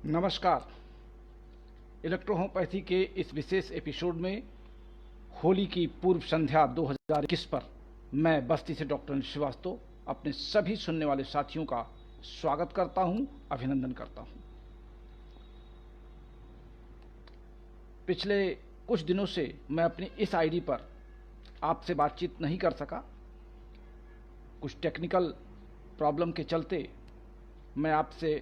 नमस्कार। इलेक्ट्रोहोम्योपैथी के इस विशेष एपिसोड में होली की पूर्व संध्या 2021 पर मैं बस्ती से डॉक्टर अनिल श्रीवास्तव अपने सभी सुनने वाले साथियों का स्वागत करता हूं, अभिनंदन करता हूं। पिछले कुछ दिनों से मैं अपनी इस आईडी पर आपसे बातचीत नहीं कर सका। कुछ टेक्निकल प्रॉब्लम के चलते मैं आपसे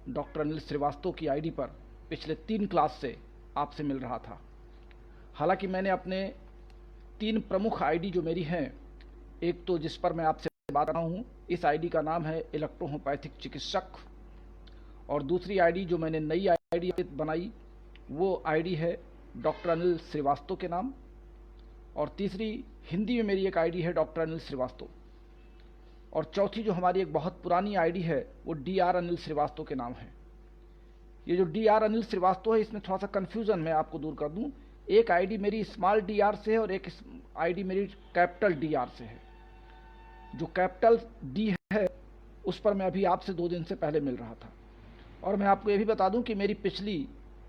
डॉक्टर अनिल श्रीवास्तव की आईडी पर पिछले 3 क्लास से आपसे मिल रहा था। हालांकि मैंने अपने 3 प्रमुख आईडी जो मेरी हैं, एक तो जिस पर मैं आपसे बात कर रहा हूँ, इस आईडी का नाम है इलेक्ट्रोहोम्योपैथिक चिकित्सक, और दूसरी आईडी जो मैंने नई आईडी बनाई वो आईडी है डॉक्टर अनिल श्रीवास्तव के नाम, और तीसरी हिंदी में मेरी एक आईडी है डॉक्टर अनिल श्रीवास्तव, और चौथी जो हमारी एक बहुत पुरानी आईडी है वो DR अनिल श्रीवास्तव के नाम है। ये जो DR अनिल श्रीवास्तव है, इसमें थोड़ा सा कन्फ्यूज़न मैं आपको दूर कर दूं। एक आईडी मेरी स्मॉल DR से है और एक आईडी मेरी कैपिटल DR से है। जो कैपिटल D है उस पर मैं अभी आपसे 2 दिन से पहले मिल रहा था। और मैं आपको ये भी बता दूं कि मेरी पिछली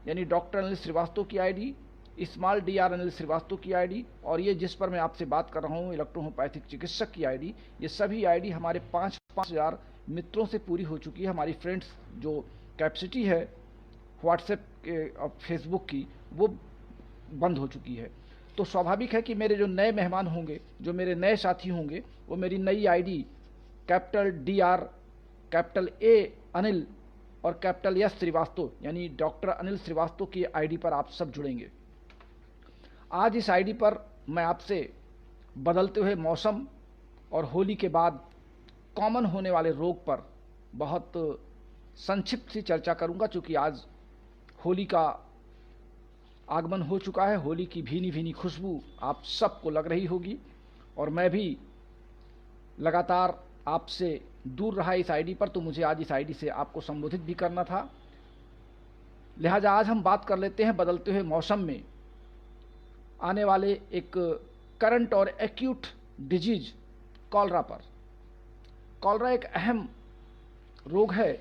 यानी डॉक्टर अनिल श्रीवास्तव की ID, small DR Anil Srivastava की आईडी, और ये जिस पर मैं आपसे बात कर रहा हूँ इलेक्ट्रोहोम्योपैथिक चिकित्सक की आईडी, ये सभी आईडी हमारे 5,000 मित्रों से पूरी हो चुकी है। हमारी फ्रेंड्स जो कैपेसिटी है व्हाट्सएप के और फेसबुक की, वो बंद हो चुकी है। तो स्वाभाविक है कि मेरे जो नए मेहमान होंगे, जो मेरे नए साथी होंगे, वो मेरी नई ID capital DR, capital A Anil और कैपिटल S श्रीवास्तव यानी डॉक्टर अनिल श्रीवास्तव की आईडी पर आप सब जुड़ेंगे। आज इस आईडी पर मैं आपसे बदलते हुए मौसम और होली के बाद कॉमन होने वाले रोग पर बहुत संक्षिप्त सी चर्चा करूंगा, क्योंकि आज होली का आगमन हो चुका है। होली की भीनी भीनी खुशबू आप सबको लग रही होगी, और मैं भी लगातार आपसे दूर रहा इस आईडी पर, तो मुझे आज इस आईडी से आपको संबोधित भी करना था। लिहाजा आज हम बात कर लेते हैं बदलते हुए मौसम में आने वाले एक करंट और एक्यूट डिजीज कॉलरा पर। कॉलरा एक अहम रोग है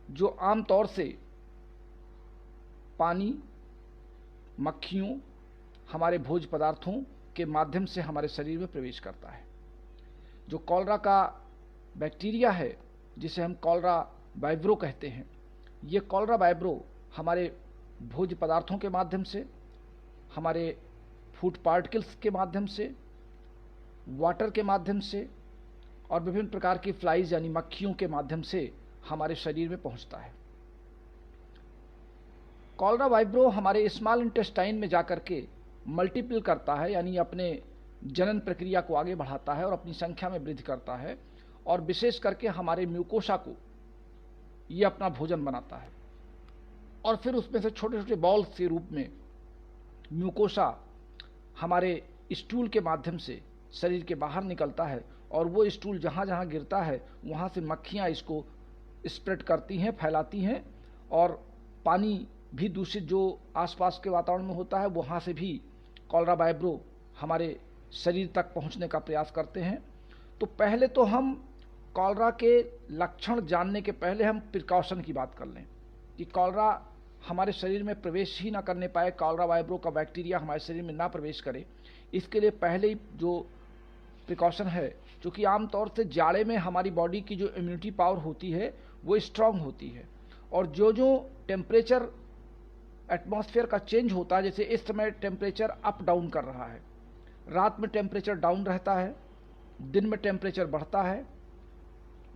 जो आमतौर से पानी, मक्खियों, हमारे भोज्य पदार्थों के माध्यम से हमारे शरीर में प्रवेश करता है। जो कॉलरा का बैक्टीरिया है, जिसे हम कॉलरा वाइब्रो कहते हैं, ये कॉलरा वाइब्रो हमारे भोज्य पदार्थों के माध्यम से, हमारे फूड पार्टिकल्स के माध्यम से, वाटर के माध्यम से और विभिन्न प्रकार की फ्लाइज यानी मक्खियों के माध्यम से हमारे शरीर में पहुंचता है। कॉलरा वाइब्रो हमारे स्मॉल इंटेस्टाइन में जाकर के मल्टीपल करता है, यानी अपने जनन प्रक्रिया को आगे बढ़ाता है और अपनी संख्या में वृद्धि करता है, और विशेष करके हमारे म्यूकोसा को ये अपना भोजन बनाता है, और फिर उसमें से छोटे छोटे बॉल्स के रूप में म्यूकोसा हमारे स्टूल के माध्यम से शरीर के बाहर निकलता है, और वो स्टूल जहाँ जहाँ गिरता है वहाँ से मक्खियाँ इसको स्प्रेड करती हैं, फैलाती हैं, और पानी भी दूषित जो आसपास के वातावरण में होता है वहाँ से भी कॉलरा वाइब्रो हमारे शरीर तक पहुँचने का प्रयास करते हैं। तो पहले तो हम कॉलरा के लक्षण जानने के पहले हम प्रिकॉशन की बात कर लें कि कॉलरा हमारे शरीर में प्रवेश ही ना करने पाए, कॉलरा वाइब्रो का बैक्टीरिया हमारे शरीर में ना प्रवेश करे। इसके लिए पहले ही जो प्रिकॉशन है, क्योंकि आमतौर से जाड़े में हमारी बॉडी की जो इम्यूनिटी पावर होती है वो स्ट्रांग होती है, और जो जो टेम्परेचर एटमॉस्फेयर का चेंज होता है, जैसे इस समय टेम्परेचर अप डाउन कर रहा है, रात में टेम्परेचर डाउन रहता है, दिन में टेम्परेचर बढ़ता है,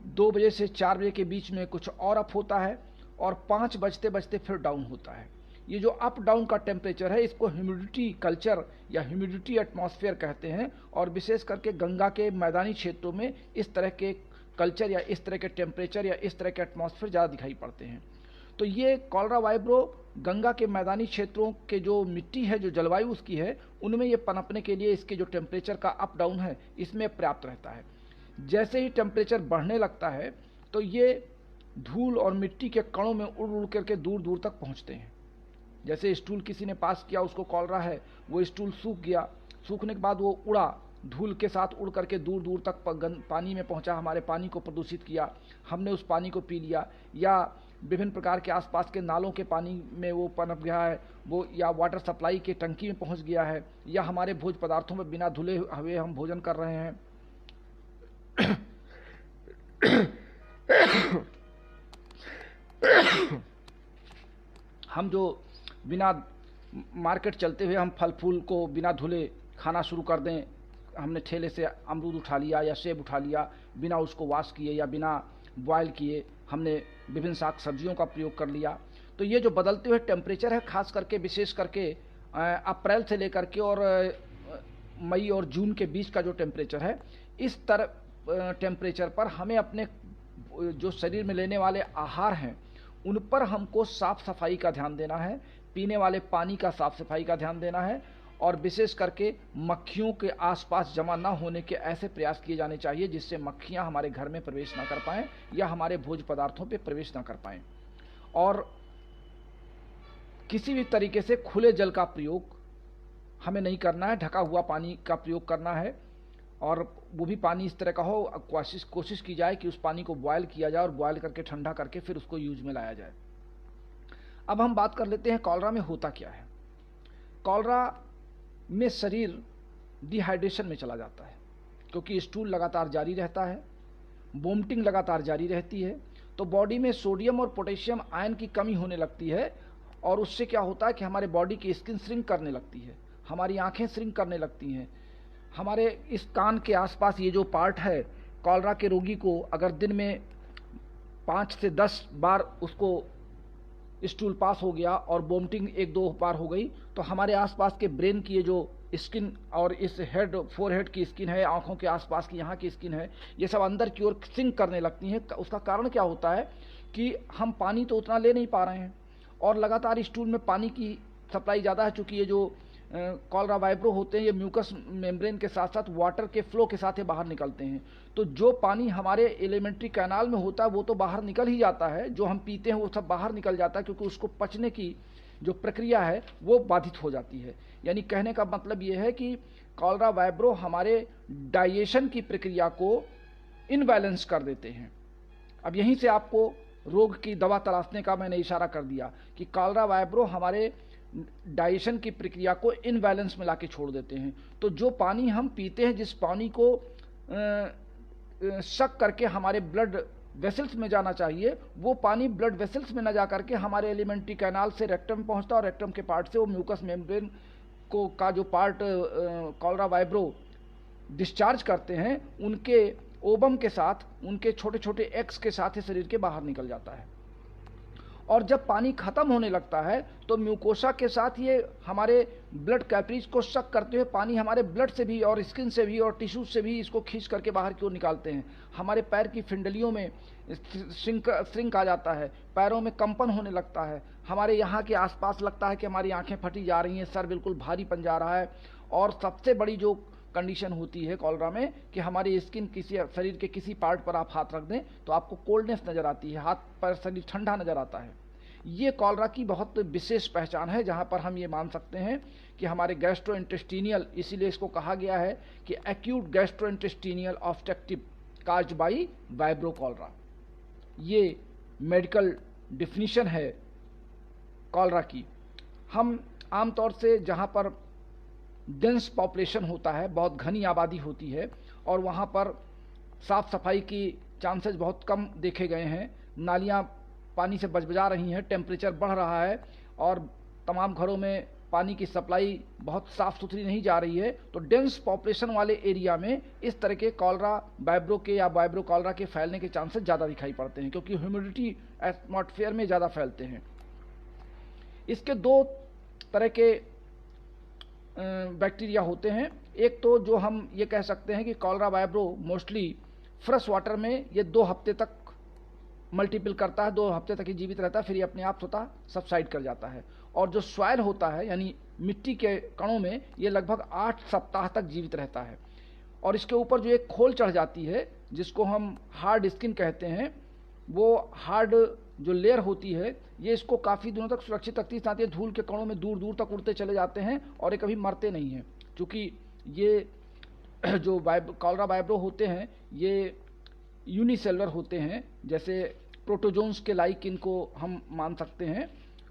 2 बजे से 4 बजे के बीच में कुछ और अप होता है, और 5 बजते बजते फिर डाउन होता है। ये जो अप डाउन का टेम्परेचर है, इसको ह्यूमिडिटी कल्चर या ह्यूमिडिटी एटमॉस्फेयर कहते हैं, और विशेष करके गंगा के मैदानी क्षेत्रों में इस तरह के कल्चर या इस तरह के टेम्परेचर या इस तरह के एटमॉस्फेयर ज़्यादा दिखाई पड़ते हैं। तो ये कॉलरा वाइब्रो गंगा के मैदानी क्षेत्रों के जो मिट्टी है, जो जलवायु उसकी है, उनमें ये पनपने के लिए इसके जो टेम्परेचर का अप डाउन है इसमें पर्याप्त रहता है। जैसे ही टेम्परेचर बढ़ने लगता है तो ये धूल और मिट्टी के कणों में उड़ उड़ करके दूर दूर तक पहुंचते हैं। जैसे स्टूल किसी ने पास किया, उसको कॉलरा है, वो स्टूल सूख गया, सूखने के बाद वो उड़ा, धूल के साथ उड़ करके दूर दूर तक पानी में पहुंचा, हमारे पानी को प्रदूषित किया, हमने उस पानी को पी लिया, या विभिन्न प्रकार के आसपास के नालों के पानी में वो पनप गया है, वो या वाटर सप्लाई के टंकी में पहुंच गया है, या हमारे भोज पदार्थों में बिना धुले हुए हम भोजन कर रहे हैं। हम जो बिना मार्केट चलते हुए हम फल फूल को बिना धुले खाना शुरू कर दें, हमने ठेले से अमरूद उठा लिया या सेब उठा लिया, बिना उसको वॉश किए या बिना बॉयल किए हमने विभिन्न साग सब्जियों का प्रयोग कर लिया। तो ये जो बदलते हुए टेम्परेचर है, खास करके विशेष करके अप्रैल से लेकर के और मई और जून के बीच का जो टेम्परेचर है, इस तरह टेम्परेचर पर हमें अपने जो शरीर में लेने वाले आहार हैं उन पर हमको साफ सफाई का ध्यान देना है, पीने वाले पानी का साफ सफाई का ध्यान देना है, और विशेष करके मक्खियों के आसपास जमा ना होने के ऐसे प्रयास किए जाने चाहिए जिससे मक्खियां हमारे घर में प्रवेश ना कर पाएं या हमारे भोज पदार्थों पे प्रवेश ना कर पाएं। और किसी भी तरीके से खुले जल का प्रयोग हमें नहीं करना है, ढका हुआ पानी का प्रयोग करना है, और वो भी पानी इस तरह का हो, कोशिश की जाए कि उस पानी को बॉयल किया जाए और बॉयल करके ठंडा करके फिर उसको यूज में लाया जाए। अब हम बात कर लेते हैं कॉलरा में होता क्या है। कॉलरा में शरीर डिहाइड्रेशन में चला जाता है क्योंकि स्टूल लगातार जारी रहता है, वोमिटिंग लगातार जारी रहती है, तो बॉडी में सोडियम और पोटेशियम आयन की कमी होने लगती है, और उससे क्या होता है कि हमारे बॉडी की स्किन श्रिंक करने लगती है, हमारी आंखें श्रिंक करने लगती हैं, हमारे इस कान के आसपास ये जो पार्ट है, कॉलरा के रोगी को अगर दिन में 5 से 10 बार उसको स्टूल पास हो गया और वोमिटिंग 1-2 बार हो गई, तो हमारे आसपास के ब्रेन की ये जो स्किन और इस फोरहेड की स्किन है, आंखों के आसपास की यहाँ की स्किन है, ये सब अंदर की ओर सिंक करने लगती हैं। उसका कारण क्या होता है कि हम पानी तो उतना ले नहीं पा रहे हैं और लगातार स्टूल में पानी की सप्लाई ज़्यादा है, चूँकि ये जो कॉलरा वाइब्रो होते हैं ये म्यूकस मेम्ब्रेन के साथ साथ वाटर के फ्लो के साथ ये बाहर निकलते हैं, तो जो पानी हमारे एलिमेंट्री कैनाल में होता है वो तो बाहर निकल ही जाता है, जो हम पीते हैं वो सब बाहर निकल जाता है, क्योंकि उसको पचने की जो प्रक्रिया है वो बाधित हो जाती है। यानी कहने का मतलब ये है कि कॉलरा वाइब्रो हमारे डाइजेशन की प्रक्रिया को इनबैलेंस कर देते हैं। अब यहीं से आपको रोग की दवा तलाशने का मैंने इशारा कर दिया कि कॉलरा वाइब्रो हमारे डाइजेशन की प्रक्रिया को इनबैलेंस में लाके छोड़ देते हैं। तो जो पानी हम पीते हैं, जिस पानी को शक करके हमारे ब्लड वेसल्स में जाना चाहिए, वो पानी ब्लड वेसल्स में न जा करके हमारे एलिमेंट्री कैनाल से रेक्टम में पहुंचता है, और रेक्टम के पार्ट से वो म्यूकस मेम्ब्रेन को का जो पार्ट कॉलरा वाइब्रो डिस्चार्ज करते हैं, उनके ओबम के साथ, उनके छोटे छोटे एक्स के साथ ही शरीर के बाहर निकल जाता है। और जब पानी खत्म होने लगता है तो म्यूकोसा के साथ ये हमारे ब्लड कैपिलरीज को शक करते हुए पानी हमारे ब्लड से भी और स्किन से भी और टिश्यू से भी इसको खींच करके बाहर की ओर निकालते हैं। हमारे पैर की फिंडलियों में श्रिंक आ जाता है, पैरों में कंपन होने लगता है, हमारे यहाँ के आसपास लगता है कि हमारी आंखें फटी जा रही हैं, सर बिल्कुल भारीपन जा रहा है, और सबसे बड़ी जो कंडीशन होती है कॉलरा में कि हमारी स्किन किसी शरीर के किसी पार्ट पर आप हाथ रख दें तो आपको कोल्डनेस नज़र आती है, हाथ पर शरीर ठंडा नज़र आता है। ये कॉलरा की बहुत विशेष पहचान है, जहाँ पर हम ये मान सकते हैं कि हमारे गैस्ट्रोइंटेस्टिनियल, इसीलिए इसको कहा गया है कि acute gastrointestinal obstructive caused by vibrio cholera. ये मेडिकल डिफिनीशन है कॉलरा की। हम आमतौर से जहाँ पर डेंस पॉपुलेशन होता है, बहुत घनी आबादी होती है, और वहाँ पर साफ़ सफाई की चांसेस बहुत कम देखे गए हैं, नालियाँ पानी से बजबजा रही हैं, टेम्परेचर बढ़ रहा है और तमाम घरों में पानी की सप्लाई बहुत साफ़ सुथरी नहीं जा रही है, तो डेंस पॉपुलेशन वाले एरिया में इस तरह के कॉलरा वाइब्रो के या वाइब्रो कॉलरा के फैलने के चांसेस ज़्यादा दिखाई पड़ते हैं, क्योंकि ह्यूमिडिटी एटमॉस्फेयर में ज़्यादा फैलते हैं। इसके 2 तरह के बैक्टीरिया होते हैं। एक तो जो हम ये कह सकते हैं कि cholera vibro mostly fresh water में ये 2 हफ्ते तक मल्टीपल करता है, 2 हफ्ते तक ही जीवित रहता है, फिर ये अपने आप स्वतः सबसाइड कर जाता है। और जो सॉइल होता है यानी मिट्टी के कणों में, ये लगभग 8 सप्ताह तक जीवित रहता है। और इसके ऊपर जो एक खोल चढ़ जाती है जिसको हम हार्ड स्किन कहते हैं, वो हार्ड जो लेयर होती है ये इसको काफ़ी दिनों तक सुरक्षित रखती है, साथ ही धूल के कणों में दूर दूर तक उड़ते चले जाते हैं और ये कभी मरते नहीं हैं, क्योंकि ये जो कॉलरा वाइब्रो होते हैं ये यूनिसेलुलर होते हैं। जैसे प्रोटोजोन्स के लाइक इनको हम मान सकते हैं।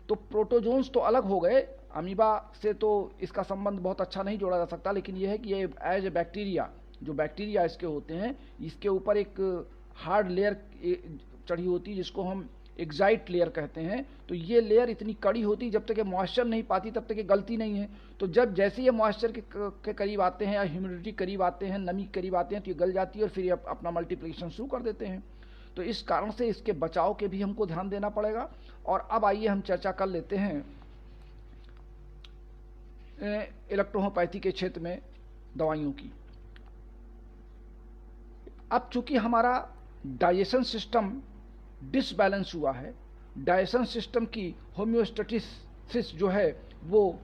तो प्रोटोजोन्स तो अलग हो गए, अमीबा से तो इसका संबंध बहुत अच्छा नहीं जोड़ा जा सकता, लेकिन यह है कि ये एज ए बैक्टीरिया, जो बैक्टीरिया इसके होते हैं, इसके ऊपर एक हार्ड लेयर चढ़ी होती है जिसको हम एग्जाइट लेयर कहते हैं। तो ये लेयर इतनी कड़ी होती है, जब तक ये मॉइस्चर नहीं पाती तब तक ये गलती नहीं है। तो जब जैसे ये मॉइस्चर के करीब आते हैं या ह्यूमिडिटी करीब आते हैं, नमी के करीब आते हैं, तो ये गल जाती है और फिर ये अपना मल्टीप्लिकेशन शुरू कर देते हैं। तो इस कारण से इसके बचाव के भी हमको ध्यान देना पड़ेगा। और अब आइए हम चर्चा कर लेते हैं इलेक्ट्रोहोपैथी के क्षेत्र में दवाइयों की। अब चूंकि हमारा डाइजेशन डिसबैलेंस हुआ है, डाइजेशन सिस्टम की होम्योस्टेसिस जो है वो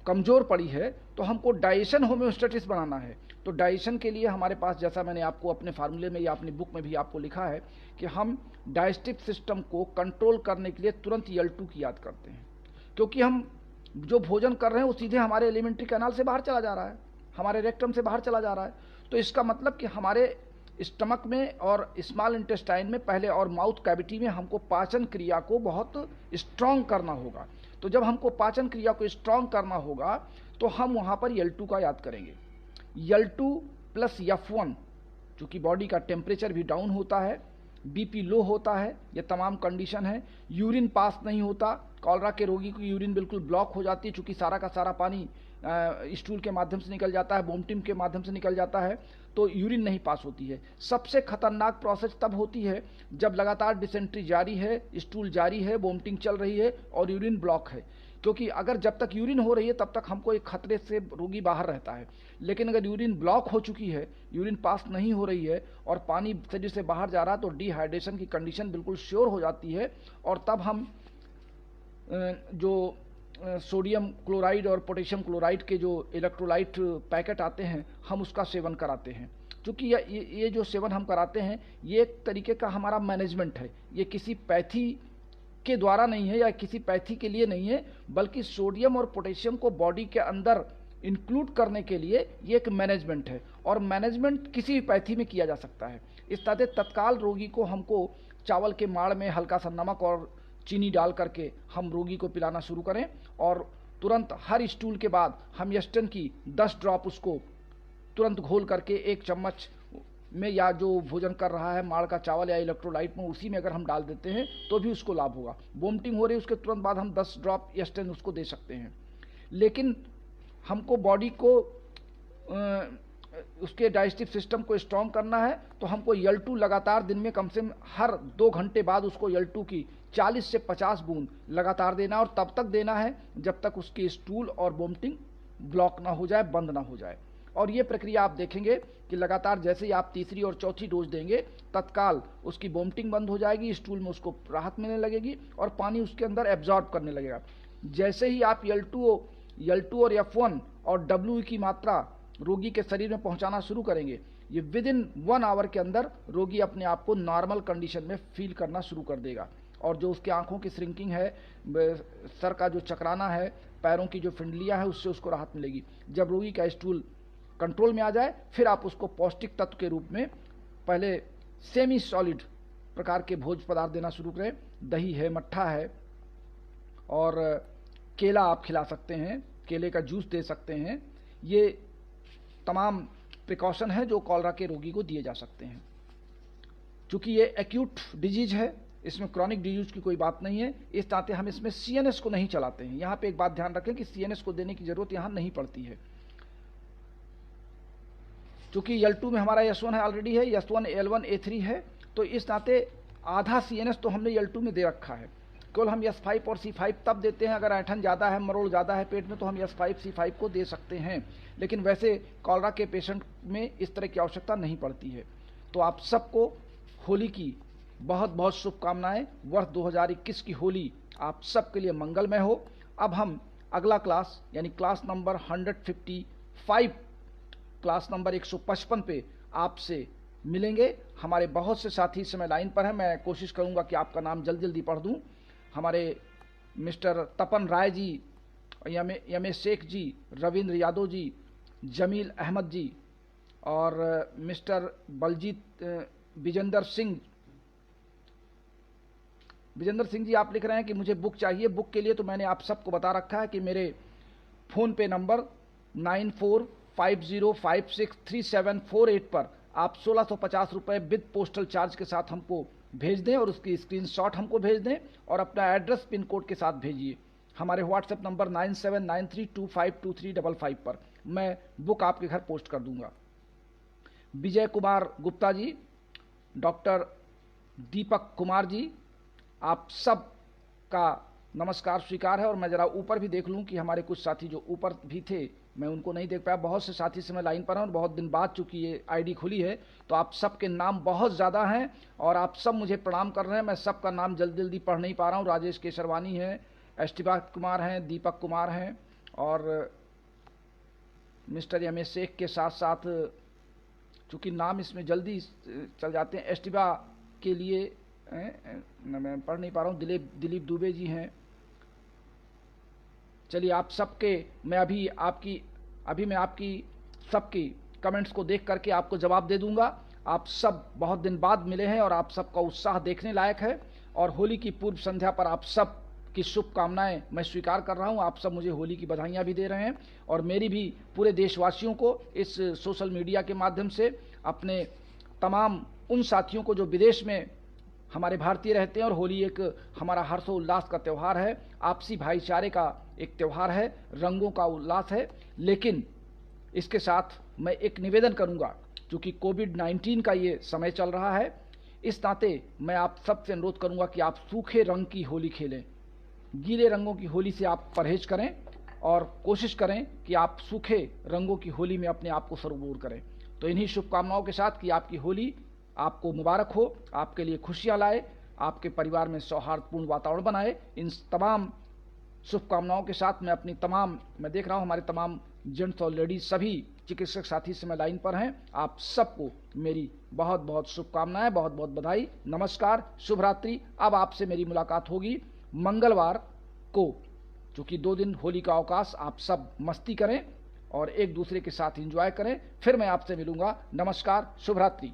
कमज़ोर पड़ी है, तो हमको डाइजेशन होम्योस्टेसिस बनाना है। तो डाइजेशन के लिए हमारे पास, जैसा मैंने आपको अपने फार्मूले में या अपनी बुक में भी आपको लिखा है, कि हम डाइजेस्टिव सिस्टम को कंट्रोल करने के लिए तुरंत L2 की याद करते हैं। क्योंकि हम जो भोजन कर रहे हैं वो सीधे हमारे एलिमेंट्री कैनाल से बाहर चला जा रहा है, हमारे रेक्टम से बाहर चला जा रहा है। तो इसका मतलब कि हमारे स्टमक में और स्मॉल इंटेस्टाइन में पहले और माउथ कैविटी में हमको पाचन क्रिया को बहुत स्ट्रांग करना होगा। तो जब हमको पाचन क्रिया को स्ट्रांग करना होगा तो हम वहाँ पर L2 का याद करेंगे। L2 प्लस F1, चूँकि बॉडी का टेम्परेचर भी डाउन होता है, BP लो होता है, ये तमाम कंडीशन है। यूरिन पास नहीं होता, कॉलरा के रोगी की यूरिन बिल्कुल ब्लॉक हो जाती है, चूँकि सारा का सारा पानी स्टूल के माध्यम से निकल जाता है, वोमिटिंग के माध्यम से निकल जाता है, तो यूरिन नहीं पास होती है। सबसे खतरनाक प्रोसेस तब होती है जब लगातार डिसेंट्री जारी है, स्टूल जारी है, वोमिटिंग चल रही है और यूरिन ब्लॉक है। क्योंकि अगर जब तक यूरिन हो रही है तब तक हमको एक खतरे से रोगी बाहर रहता है, लेकिन अगर यूरिन ब्लॉक हो चुकी है, यूरिन पास नहीं हो रही है और पानी शरीर से बाहर जा रहा है, तो डिहाइड्रेशन की कंडीशन बिल्कुल श्योर हो जाती है। और तब हम जो सोडियम क्लोराइड और पोटेशियम क्लोराइड के जो इलेक्ट्रोलाइट पैकेट आते हैं, हम उसका सेवन कराते हैं। क्योंकि ये जो सेवन हम कराते हैं ये एक तरीके का हमारा मैनेजमेंट है, ये किसी पैथी के द्वारा नहीं है या किसी पैथी के लिए नहीं है, बल्कि सोडियम और पोटेशियम को बॉडी के अंदर इंक्लूड करने के लिए ये एक मैनेजमेंट है। और मैनेजमेंट किसी भी पैथी में किया जा सकता है। इस तरह तत्काल रोगी को हमको चावल के माड़ में हल्का सा नमक और चीनी डाल करके हम रोगी को पिलाना शुरू करें, और तुरंत हर स्टूल के बाद हम यस्टन की 10 ड्रॉप उसको तुरंत घोल करके 1 चम्मच में, या जो भोजन कर रहा है माड़ का चावल या इलेक्ट्रोलाइट में, उसी में अगर हम डाल देते हैं तो भी उसको लाभ होगा। वोमिटिंग हो रही है उसके तुरंत बाद हम 10 ड्रॉप यस्टन उसको दे सकते हैं। लेकिन हमको बॉडी को उसके डाइजेस्टिव सिस्टम को स्ट्रॉन्ग करना है, तो हमको L2 लगातार दिन में कम से कम हर 2 घंटे बाद उसको L2 की 40 से 50 बूंद लगातार देना, और तब तक देना है जब तक उसकी स्टूल और वोमिटिंग ब्लॉक ना हो जाए, बंद ना हो जाए। और ये प्रक्रिया आप देखेंगे कि लगातार जैसे ही आप तीसरी और चौथी डोज देंगे, तत्काल उसकी वोमिटिंग बंद हो जाएगी, स्टूल में उसको राहत मिलने लगेगी और पानी उसके अंदर एब्जॉर्ब करने लगेगा। जैसे ही आप L2 और F1 और W की मात्रा रोगी के शरीर में पहुंचाना शुरू करेंगे, ये विद इन 1 आवर के अंदर रोगी अपने आप को नॉर्मल कंडीशन में फील करना शुरू कर देगा। और जो उसके आंखों की श्रिंकिंग है, सर का जो चकराना है, पैरों की जो फिंडलियाँ है, उससे उसको राहत मिलेगी। जब रोगी का स्टूल कंट्रोल में आ जाए, फिर आप उसको पौष्टिक तत्व के रूप में पहले सेमी सॉलिड प्रकार के भोज्य पदार्थ देना शुरू करें। दही है, मट्ठा है, और केला आप खिला सकते हैं, केले का जूस दे सकते हैं। ये तमाम प्रिकॉशन है जो कॉलरा के रोगी को दिए जा सकते हैं। चूँकि ये एक्यूट डिजीज है, इसमें क्रॉनिक डिजीज की कोई बात नहीं है, इस नाते हम इसमें CNS को नहीं चलाते हैं। यहाँ पे एक बात ध्यान रखें कि CNS को देने की ज़रूरत यहाँ नहीं पड़ती है। चूँकि L2 में हमारा S1 है, ऑलरेडी है, S1 L1 A3 है, तो इस नाते आधा CNS तो हमने L2 में दे रखा है। केवल हम S5 और C5 तब देते हैं अगर ऐंठन ज़्यादा है, मरोड़ ज़्यादा है पेट में, तो हम S5 C5 को दे सकते हैं। लेकिन वैसे कॉलरा के पेशेंट में इस तरह की आवश्यकता नहीं पड़ती है। तो आप सबको होली की बहुत बहुत शुभकामनाएं। वर्ष 2021 की होली आप सबके लिए मंगलमय हो। अब हम अगला क्लास यानी क्लास नंबर 155, क्लास नंबर 155 पे आपसे मिलेंगे। हमारे बहुत से साथी इस समय लाइन पर हैं, मैं कोशिश करूंगा कि आपका नाम जल्दी जल्दी पढ़ दूं। हमारे मिस्टर तपन राय जी, यमे शेख जी, रविंद्र यादव जी, जमील अहमद जी, और मिस्टर बलजीत विजेंदर सिंह, विजेंद्र सिंह जी आप लिख रहे हैं कि मुझे बुक चाहिए। बुक के लिए तो मैंने आप सबको बता रखा है कि मेरे फ़ोन पे नंबर 9450563748 पर आप 1650 रुपये विद पोस्टल चार्ज के साथ हमको भेज दें और उसकी स्क्रीनशॉट हमको भेज दें और अपना एड्रेस पिन कोड के साथ भेजिए हमारे व्हाट्सएप नंबर 9793252355 पर। मैं बुक आपके घर पोस्ट कर दूंगा। विजय कुमार गुप्ता जी, डॉक्टर दीपक कुमार जी, आप सब का नमस्कार स्वीकार है। और मैं ज़रा ऊपर भी देख लूं कि हमारे कुछ साथी जो ऊपर भी थे मैं उनको नहीं देख पाया। बहुत से साथी से मैं लाइन पर हूं और बहुत दिन बाद चूंकि ये आईडी खुली है तो आप सबके नाम बहुत ज़्यादा हैं और आप सब मुझे प्रणाम कर रहे हैं। मैं सबका नाम जल्दी जल्दी पढ़ नहीं पा रहा हूँ। राजेश केसरवानी हैं, एस्टिबा कुमार हैं, दीपक कुमार हैं और मिस्टर एम ए शेख के साथ साथ चूँकि नाम इसमें जल्दी चल जाते हैं। एस्टिबा के लिए मैं पढ़ नहीं पा रहा हूँ। दिलीप दुबे जी हैं। चलिए आप सबके मैं अभी आपकी सबकी कमेंट्स को देख करके आपको जवाब दे दूंगा। आप सब बहुत दिन बाद मिले हैं और आप सबका उत्साह देखने लायक है और होली की पूर्व संध्या पर आप सब की शुभकामनाएं मैं स्वीकार कर रहा हूं। आप सब मुझे होली की बधाइयां भी दे रहे हैं और मेरी भी पूरे देशवासियों को इस सोशल मीडिया के माध्यम से अपने तमाम उन साथियों को जो विदेश में हमारे भारतीय रहते हैं और होली एक हमारा हर्षोल्लास का त्यौहार है, आपसी भाईचारे का एक त्यौहार है, रंगों का उल्लास है। लेकिन इसके साथ मैं एक निवेदन करूंगा, क्योंकि कोविड-19 का ये समय चल रहा है, इस नाते मैं आप सबसे अनुरोध करूंगा कि आप सूखे रंग की होली खेलें। गीले रंगों की होली से आप परहेज करें और कोशिश करें कि आप सूखे रंगों की होली में अपने आप को सरबूर करें। तो इन्हीं शुभकामनाओं के साथ कि आपकी होली आपको मुबारक हो, आपके लिए खुशियां लाए, आपके परिवार में सौहार्दपूर्ण वातावरण बनाए, इन तमाम शुभकामनाओं के साथ मैं देख रहा हूं हमारे तमाम जेंट्स और लेडीज सभी चिकित्सक साथी से मैं लाइन पर हैं। आप सबको मेरी बहुत बहुत शुभकामनाएं, बहुत बहुत बधाई, नमस्कार, शुभ रात्रि। अब आपसे मेरी मुलाकात होगी मंगलवार को, चूँकि 2 दिन होली का अवकाश, आप सब मस्ती करें और एक दूसरे के साथ एंजॉय करें। फिर मैं आपसे मिलूंगा। नमस्कार, शुभ रात्रि।